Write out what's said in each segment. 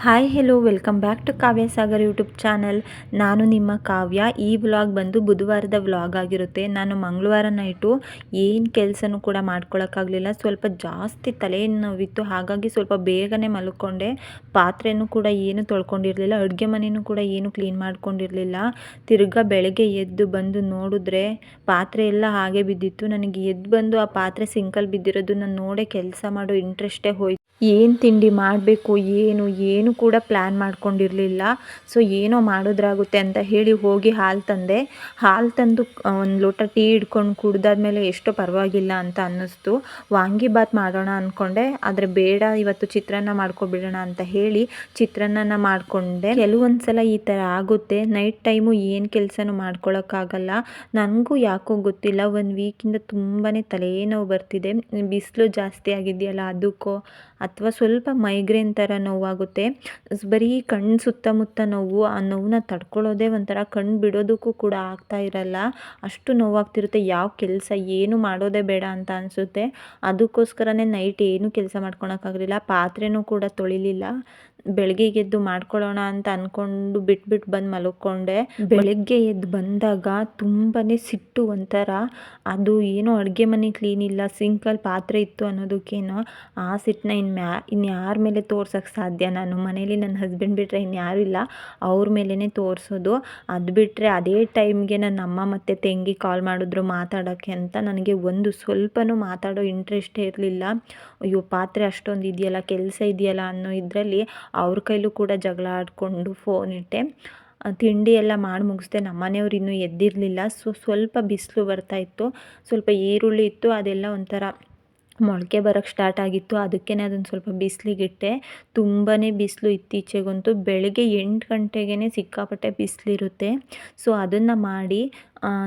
Hi hello welcome back to Kavya Sagar YouTube channel. ನಾನು ನಿಮ್ಮ ಕಾವ್ಯ. ಈ ವ್ಲಾಗ್ ಬಂದು ಬುಧವಾರದ ವ್ಲಾಗ್ ಆಗಿರುತ್ತೆ. ನಾನು ಮಂಗಳವಾರ ನೈಟು ಏನು ಕೆಲಸನೂ ಕೂಡ ಮಾಡ್ಕೊಳಕ್ಕಾಗಲಿಲ್ಲ. ಸ್ವಲ್ಪ ಜಾಸ್ತಿ ತಲೆನೋವಿತ್ತು, ಹಾಗಾಗಿ ಸ್ವಲ್ಪ ಬೇಗನೆ ಮಲ್ಕೊಂಡೆ. ಪಾತ್ರೆನೂ ಕೂಡ ಏನು ತೊಳ್ಕೊಂಡಿರಲಿಲ್ಲ, ಅಡುಗೆ ಮನೆಯೂ ಕೂಡ ಏನು ಕ್ಲೀನ್ ಮಾಡ್ಕೊಂಡಿರಲಿಲ್ಲ. ತಿರ್ಗಾ ಬೆಳಗ್ಗೆ ಎದ್ದು ಬಂದು ನೋಡಿದ್ರೆ ಪಾತ್ರೆ ಎಲ್ಲ ಹಾಗೆ ಬಿದ್ದಿತ್ತು. ನನಗೆ ಎದ್ದು ಬಂದು ಆ ಪಾತ್ರೆ ಸಿಂಕಲ್ಲಿ ಬಿದ್ದಿರೋದನ್ನ ನೋಡೇ ಕೆಲಸ ಮಾಡೋ ಇಂಟ್ರೆಸ್ಟೇ ಹೋಯ್ತು. ಏನು ತಿಂಡಿ ಮಾಡಬೇಕು ಏನು ಕೂಡ ಪ್ಲ್ಯಾನ್ ಮಾಡ್ಕೊಂಡಿರಲಿಲ್ಲ. ಸೊ ಏನೋ ಮಾಡಿದ್ರಾಗುತ್ತೆ ಅಂತ ಹೇಳಿ ಹೋಗಿ ಹಾಲು ತಂದು ಒಂದು ಲೋಟ ಟೀ ಹಿಡ್ಕೊಂಡು ಕುಡ್ದಾದ್ಮೇಲೆ ಎಷ್ಟೋ ಪರವಾಗಿಲ್ಲ ಅಂತ ಅನ್ನಿಸ್ತು. ವಾಂಗಿಬಾತ್ ಮಾಡೋಣ ಅಂದ್ಕೊಂಡೆ, ಆದರೆ ಬೇಡ ಇವತ್ತು ಚಿತ್ರಾನ್ನ ಮಾಡ್ಕೊಬಿಡೋಣ ಅಂತ ಹೇಳಿ ಚಿತ್ರಾನ್ನ ಮಾಡಿಕೊಂಡೆ. ಕೆಲವೊಂದು ಸಲ ಈ ಥರ ಆಗುತ್ತೆ. ನೈಟ್ ಟೈಮು ಏನು ಕೆಲಸನೂ ಮಾಡ್ಕೊಳಕ್ಕಾಗಲ್ಲ. ನನಗೂ ಯಾಕೋ ಗೊತ್ತಿಲ್ಲ, ಒಂದು ವೀಕಿಂದ ತುಂಬಾ ತಲೆನೋವು ಬರ್ತಿದೆ. ಬಿಸಿಲು ಜಾಸ್ತಿ ಆಗಿದೆಯಲ್ಲ ಅದಕ್ಕೋ ಅಥವಾ ಸ್ವಲ್ಪ ಮೈಗ್ರೇನ್ ಥರ ನೋವಾಗುತ್ತೆ. ಬರೀ ಕಣ್ಣು ಸುತ್ತಮುತ್ತ ನೋವು, ಆ ನೋವನ್ನ ತಡ್ಕೊಳ್ಳೋದೇ ಒಂಥರ, ಕಣ್ಣು ಬಿಡೋದಕ್ಕೂ ಕೂಡ ಆಗ್ತಾ ಇರಲ್ಲ, ಅಷ್ಟು ನೋವಾಗ್ತಿರುತ್ತೆ. ಯಾವ ಕೆಲಸ ಏನು ಮಾಡೋದೇ ಬೇಡ ಅಂತ ಅನಿಸುತ್ತೆ. ಅದಕ್ಕೋಸ್ಕರನೇ ನೈಟ್ ಏನು ಕೆಲಸ ಮಾಡ್ಕೊಳಕ್ಕಾಗಲಿಲ್ಲ. ಪಾತ್ರೆನೂ ಕೂಡ ತೊಳಿಲಿಲ್ಲ. ಬೆಳಗ್ಗೆ ಎದ್ದು ಮಾಡ್ಕೊಳ್ಳೋಣ ಅಂತ ಅಂದ್ಕೊಂಡು ಬಿಟ್ಬಿಟ್ಟು ಬಂದು ಮಲ್ಕೊಂಡೆ. ಬೆಳಗ್ಗೆ ಎದ್ದು ಬಂದಾಗ ತುಂಬಾ ಸಿಟ್ಟು ಒಂಥರ. ಅದು ಏನೋ ಅಡುಗೆ ಮನೆ ಕ್ಲೀನ್ ಇಲ್ಲ, ಸಿಂಕಲ್ಲಿ ಪಾತ್ರೆ ಇತ್ತು ಅನ್ನೋದಕ್ಕೇನೋ ಆ ಸಿಟ್ಟನ್ನ ಇನ್ಯಾರ ಮೇಲೆ ತೋರ್ಸೋಕ್ಕೆ ಸಾಧ್ಯ. ನಾನು ಮನೇಲಿ ನನ್ನ ಹಸ್ಬೆಂಡ್ ಬಿಟ್ಟರೆ ಇನ್ಯಾರೂ ಇಲ್ಲ, ಅವ್ರ ಮೇಲೇ ತೋರಿಸೋದು. ಅದು ಬಿಟ್ಟರೆ ಅದೇ ಟೈಮ್ಗೆ ನನ್ನ ಅಮ್ಮ ಮತ್ತು ತಂಗಿ ಕಾಲ್ ಮಾಡಿದ್ರು ಮಾತಾಡೋಕ್ಕೆ ಅಂತ. ನನಗೆ ಒಂದು ಸ್ವಲ್ಪನೂ ಮಾತಾಡೋ ಇಂಟ್ರೆಸ್ಟೇ ಇರಲಿಲ್ಲ. ಅಯ್ಯೋ ಪಾತ್ರೆ ಅಷ್ಟೊಂದು ಇದೆಯಲ್ಲ, ಕೆಲಸ ಇದೆಯಲ್ಲ ಅನ್ನೋ ಇದರಲ್ಲಿ ಅವ್ರ ಕೈಲೂ ಕೂಡ ಜಗಳ ಆಡಿಕೊಂಡು ಫೋನ್ ಇಟ್ಟೆ. ತಿಂಡಿ ಎಲ್ಲ ಮಾಡಿ ಮುಗಿಸ್ದೆ. ನಮ್ಮನೆಯವ್ರು ಇನ್ನೂ ಎದ್ದಿರಲಿಲ್ಲ. ಸ್ವಲ್ಪ ಬಿಸಿಲು ಬರ್ತಾಯಿತ್ತು, ಸ್ವಲ್ಪ ಈರುಳ್ಳಿ ಇತ್ತು, ಅದೆಲ್ಲ ಒಂಥರ ಮೊಳಕೆ ಬರೋಕ್ಕೆ ಸ್ಟಾರ್ಟ್ ಆಗಿತ್ತು. ಅದಕ್ಕೇ ಅದನ್ನು ಸ್ವಲ್ಪ ಬಿಸಿಲಿಗಿಟ್ಟೆ. ತುಂಬಾ ಬಿಸಿಲು ಇತ್ತೀಚೆಗಂತೂ. ಬೆಳಗ್ಗೆ 8 ಗಂಟೆಗೇ ಸಿಕ್ಕಾಪಟ್ಟೆ ಬಿಸಿಲಿರುತ್ತೆ. ಸೊ ಅದನ್ನು ಮಾಡಿ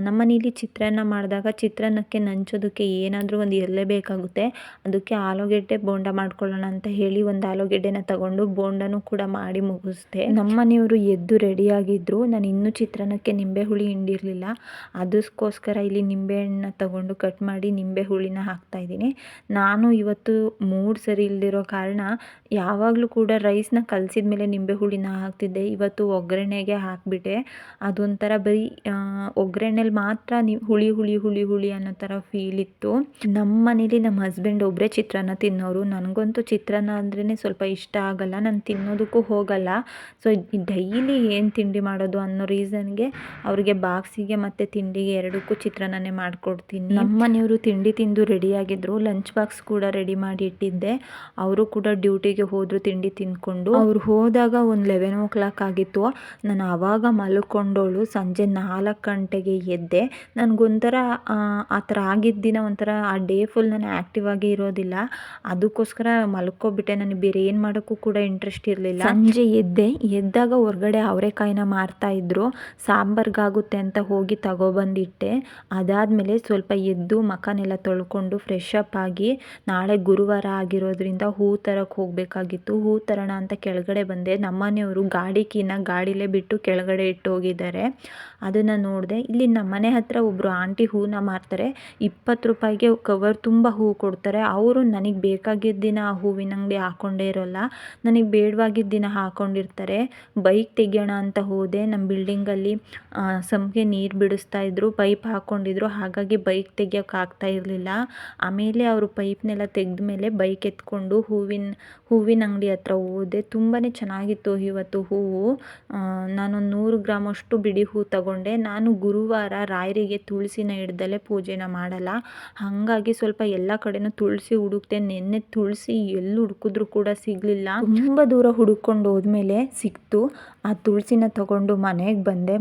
ನಮ್ಮನೇಲಿ ಚಿತ್ರಾನ್ನ ಮಾಡಿದಾಗ ಚಿತ್ರಾನ್ನಕ್ಕೆ ನಂಚೋದಕ್ಕೆ ಏನಾದರೂ ಒಂದು ಇರಲೇಬೇಕಾಗುತ್ತೆ. ಅದಕ್ಕೆ ಆಲೂಗೆಡ್ಡೆ ಬೋಂಡ ಮಾಡ್ಕೊಳ್ಳೋಣ ಅಂತ ಹೇಳಿ ಒಂದು ಆಲೂಗೆಡ್ಡೆನ ತಗೊಂಡು ಬೋಂಡನೂ ಕೂಡ ಮಾಡಿ ಮುಗಿಸ್ದೆ. ನಮ್ಮನೆಯವರು ಎದ್ದು ರೆಡಿಯಾಗಿದ್ದರು. ನಾನು ಇನ್ನೂ ಚಿತ್ರಾನ್ನಕ್ಕೆ ನಿಂಬೆ ಹುಳಿ ಹಿಂಡಿರಲಿಲ್ಲ. ಅದಕ್ಕೋಸ್ಕರ ಇಲ್ಲಿ ನಿಂಬೆಹಣ್ಣನ್ನ ತಗೊಂಡು ಕಟ್ ಮಾಡಿ ನಿಂಬೆ ಹುಳಿನ ಹಾಕ್ತಾಯಿದ್ದೀನಿ. ನಾನು ಇವತ್ತು ಮೂಡ್ ಸರಿ ಇಲ್ಲದಿರೋ ಕಾರಣ ಯಾವಾಗಲೂ ಕೂಡ ರೈಸ್ನ ಕಲಸಿದ ಮೇಲೆ ನಿಂಬೆ ಹುಳಿನ ಹಾಕ್ತಿದ್ದೆ. ಇವತ್ತು ಒಗ್ಗರಣೆಗೆ ಹಾಕಿಬಿಟ್ಟೆ. ಅದೊಂಥರ ಬರೀ ಒಗ್ಗರಣೆಲಿ ಮಾತ್ರ ಹುಳಿ ಅನ್ನೋ ಥರ ಫೀಲ್ ಇತ್ತು. ನಮ್ಮ ಮನೇಲಿ ನಮ್ಮ ಹಸ್ಬೆಂಡ್ ಒಬ್ಬರೇ ಚಿತ್ರಾನ್ನ ತಿನ್ನೋರು. ನನಗಂತೂ ಚಿತ್ರಾನ್ನ ಅಂದ್ರೇ ಸ್ವಲ್ಪ ಇಷ್ಟ ಆಗಲ್ಲ, ನಾನು ತಿನ್ನೋದಕ್ಕೂ ಹೋಗಲ್ಲ. ಸೊ ಡೈಲಿ ಏನು ತಿಂಡಿ ಮಾಡೋದು ಅನ್ನೋ ರೀಸನ್ಗೆ ಅವರಿಗೆ ಬಾಕ್ಸಿಗೆ ಮತ್ತು ತಿಂಡಿಗೆ ಎರಡಕ್ಕೂ ಚಿತ್ರಾನ್ನನೇ ಮಾಡಿಕೊಡ್ತೀನಿ. ನಮ್ಮ ಮನೆಯವರು ತಿಂಡಿ ತಿಂದು ರೆಡಿಯಾಗಿದ್ದರು. ಲಂಚ್ ಬಾಕ್ಸ್ ಕೂಡ ರೆಡಿ ಮಾಡಿ ಇಟ್ಟಿದ್ದೆ. ಅವರು ಕೂಡ ಡ್ಯೂಟಿಗೆ ಹೋದರು ತಿಂಡಿ ತಿಂದ್ಕೊಂಡು. ಅವ್ರು ಹೋದಾಗ ಒಂದು 11 o'clock ಆಗಿತ್ತು. ನಾನು ಆವಾಗ ಮಲ್ಕೊಂಡೋಳು. ಸಂಜೆ 4 ಗಂಟೆಗೆ ಎದ್ದೆ. ನನಗೊಂಥರ ಆ ಥರ ಆಗಿದ್ದ ದಿನ ಒಂಥರ ಆ ಡೇ ಫುಲ್ ನಾನು ಆ್ಯಕ್ಟಿವ್ ಆಗಿ ಇರೋದಿಲ್ಲ. ಅದಕ್ಕೋಸ್ಕರ ಮಲ್ಕೊಬಿಟ್ಟೆ. ನನಗೆ ಬೇರೆ ಏನು ಮಾಡೋಕ್ಕೂ ಕೂಡ ಇಂಟ್ರೆಸ್ಟ್ ಇರಲಿಲ್ಲ. ಸಂಜೆ ಎದ್ದಾಗ ಹೊರಗಡೆ ಅವರೆಕಾಯಿನ ಮಾರ್ತಾಯಿದ್ರು. ಸಾಂಬಾರ್ಗಾಗುತ್ತೆ ಅಂತ ಹೋಗಿ ತಗೊಬಂದಿಟ್ಟೆ. ಅದಾದಮೇಲೆ ಸ್ವಲ್ಪ ಎದ್ದು ಮಖನೆಲ್ಲ ತೊಳ್ಕೊಂಡು ಫ್ರೆಶ್ ಅಪ್ ಆಗಿ, ನಾಳೆ ಗುರುವಾರ ಆಗಿರೋದ್ರಿಂದ ಹೂ ತರಕ್ಕೆ ಹೋಗಬೇಕಾಗಿತ್ತು. ಹೂ ತರೋಣ ಅಂತ ಕೆಳಗಡೆ ಬಂದೆ. ನಮ್ಮನೆಯವರು ಗಾಡಿ ಕೀನ ಗಾಡಿಲೇ ಬಿಟ್ಟು ಕೆಳಗಡೆ ಇಟ್ಟು ಹೋಗಿದ್ದಾರೆ. ಅದನ್ನು ನೋಡಿದೆ. ಇಲ್ಲಿ ನಮ್ಮ ಮನೆ ಹತ್ತಿರ ಒಬ್ಬರು ಆಂಟಿ ಹೂನ ಮಾರ್ತಾರೆ. 20 ರೂಪಾಯಿಗೆ ಕವರ್ ತುಂಬ ಹೂ ಕೊಡ್ತಾರೆ. ಅವರು ನನಗೆ ಬೇಕಾಗಿದ್ದ ದಿನ ಆ ಹೂವಿನ ಅಂಗಡಿ ಹಾಕ್ಕೊಂಡೇ ಇರೋಲ್ಲ, ನನಗೆ ಬೇಡವಾಗಿದ್ದ ದಿನ ಹಾಕ್ಕೊಂಡಿರ್ತಾರೆ. ಬೈಕ್ ತೆಗಿಯೋಣ ಅಂತ ಹೋದೆ. ನಮ್ಮ ಬಿಲ್ಡಿಂಗಲ್ಲಿ ಸಂಪಿಗೆ ನೀರು ಬಿಡಿಸ್ತಾ ಇದ್ರು, ಪೈಪ್ ಹಾಕ್ಕೊಂಡಿದ್ರು. ಹಾಗಾಗಿ ಬೈಕ್ ತೆಗಿಯೋಕೆ ಆಗ್ತಾ ಇರಲಿಲ್ಲ. ಆಮೇಲೆ ಅವರು ಪೈಪ್ನೆಲ್ಲ ತೆಗೆದ ಮೇಲೆ ಬೈಕ್ ಎತ್ಕೊಂಡು ಹೂವಿನ ಅಂಗಡಿ ಹತ್ರ ಹೋದೆ. ತುಂಬಾ ಚೆನ್ನಾಗಿತ್ತು ಇವತ್ತು ಹೂವು. ನಾನೊಂದು 100 ಗ್ರಾಮಷ್ಟು ಬಿಡಿ ಹೂ ತಗೊಂಡೆ. ನಾನು ಗುರುವಾರ ರಾಯರಿಗೆ ತುಳಸಿನ ಹಿಡ್ದಲೇ ಪೂಜೆನ ಮಾಡಲ್ಲ, ಹಾಗಾಗಿ ಸ್ವಲ್ಪ ಎಲ್ಲ ಕಡೆನೂ ತುಳಸಿ ಹುಡುಕ್ತೆ. ನೆನ್ನೆ ತುಳಸಿ ಎಲ್ಲಿ ಹುಡುಕಿದ್ರು ಕೂಡ ಸಿಗಲಿಲ್ಲ. ತುಂಬ ದೂರ ಹುಡುಕೊಂಡು ಹೋದ್ಮೇಲೆ ಸಿಕ್ತು. ಆ ತುಳಸಿನ ತಗೊಂಡು ಮನೆಗೆ ಬಂದು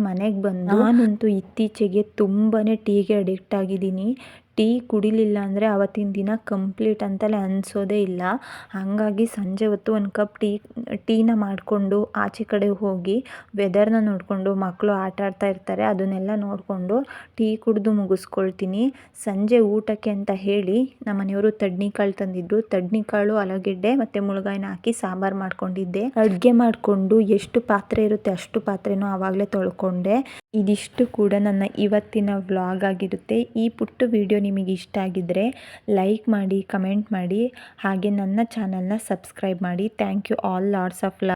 ನಾನಂತೂ ಇತ್ತೀಚೆಗೆ ತುಂಬಾ ಟೀಗೆ ಅಡಿಕ್ಟ್ ಆಗಿದ್ದೀನಿ. ಟೀ ಕುಡಿಲಿಲ್ಲ ಅಂದರೆ ಆವತ್ತಿನ ದಿನ ಕಂಪ್ಲೀಟ್ ಅಂತಲೇ ಅನಿಸೋದೇ ಇಲ್ಲ. ಹಾಗಾಗಿ ಸಂಜೆ ಹೊತ್ತು ಒಂದು ಕಪ್ ಟೀನ ಮಾಡಿಕೊಂಡು ಆಚೆ ಕಡೆ ಹೋಗಿ ವೆದರ್ನ ನೋಡಿಕೊಂಡು, ಮಕ್ಕಳು ಆಟ ಆಡ್ತಾ ಇರ್ತಾರೆ, ಅದನ್ನೆಲ್ಲ ನೋಡಿಕೊಂಡು ಟೀ ಕುಡಿದು ಮುಗಿಸ್ಕೊಳ್ತೀನಿ. ಸಂಜೆ ಊಟಕ್ಕೆ ಅಂತ ಹೇಳಿ ನಮ್ಮ ಮನೆಯವರು ತಡ್ನಿಕಾಳು ತಂದಿದ್ರು. ತಡ್ನಿಕಾಳು, ಆಲೂಗೆಡ್ಡೆ ಮತ್ತು ಮುಳುಗಾಯಿನ ಹಾಕಿ ಸಾಂಬಾರು ಮಾಡ್ಕೊಂಡಿದ್ದೆ. ಅಡುಗೆ ಮಾಡಿಕೊಂಡು ಎಷ್ಟು ಪಾತ್ರೆ ಇರುತ್ತೆ ಅಷ್ಟು ಪಾತ್ರೆನೂ ಆವಾಗಲೇ ತೊಳ್ಕೊಂಡೆ. ಇದಿಷ್ಟು ಕೂಡ ನನ್ನ ಇವತ್ತಿನ ವ್ಲಾಗ್ ಆಗಿರುತ್ತೆ. ಈ ಪುಟ್ಟ ವಿಡಿಯೋ ನಿಮಗೆ ಇಷ್ಟ ಆಗಿದ್ದರೆ ಲೈಕ್ ಮಾಡಿ, ಕಮೆಂಟ್ ಮಾಡಿ, ಹಾಗೆ ನನ್ನ ಚಾನಲ್ನ ಸಬ್ಸ್ಕ್ರೈಬ್ ಮಾಡಿ. Thank you all lots of love.